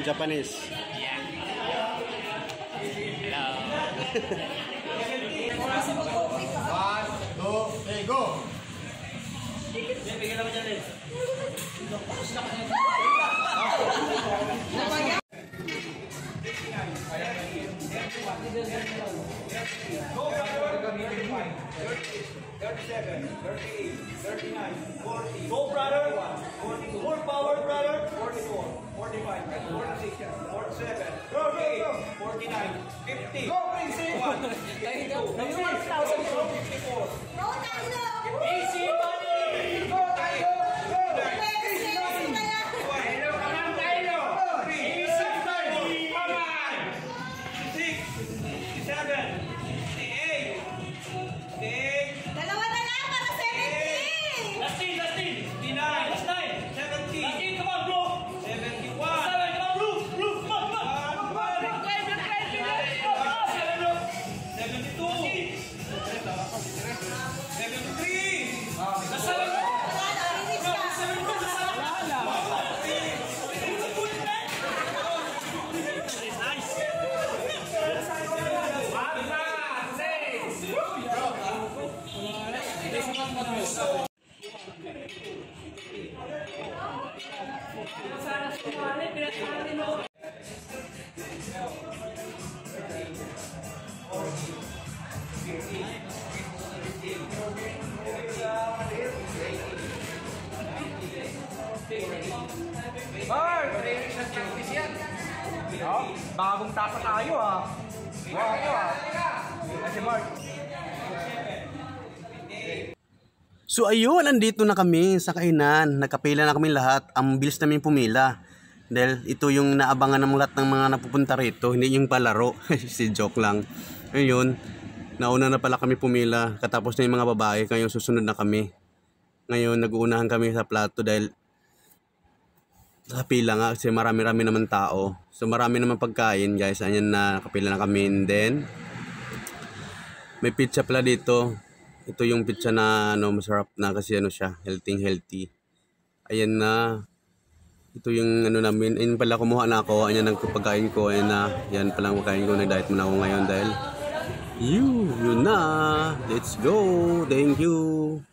in Japanese. Yeah. Hello. 1, 2, 3, go! Bigyan naman dyan eh. Go, brother! 37, 38, 39, 40. Go, brother! 42. More power, brother! 44, 45, 46, 47, 48, 49, 50. Go, please! 51, 52, 54. Go, Tayo! Easy money! Go, tayo! Go! Hello, come on, Tayo! Easy money! Come on! 6, 7, 8, 8, Dalawa na lang para 70! Last in, last in! 59, Last nine! 70, Last in, come on, bro! 71, 7, come on, Bruce! Bruce, come on, come on! 73, Last 7! Wala na, release ka! Mark! Oh, bagong tasa tayo ah. Kasi Mark. So ayun, andito na kami sa kainan. Nagkapila na kami lahat. Ang bilis namin pumila. Dahil ito yung naabangan ng lahat ng mga napupunta rito. Hindi yung palaro. Si joke lang. Ayun, nauna na pala kami pumila. Katapos na yung mga babae. Ngayon susunod na kami. Ngayon nag-uunahan kami sa plato dahil sa pila nga kasi marami-rami naman tao. So marami naman pagkain guys. Ayan na, nakapila na kami. And then may pizza pala dito. Ito yung pizza na masarap na kasi siya, healthy. Ayan na. Ito yung namin. Ayun pala, kumuha na ako. Ayan ang pagkain ko. Ayan na. Yan pala ang pagkain ko. Nag-diet muna ako ngayon dahil yun na. Let's go. Thank you.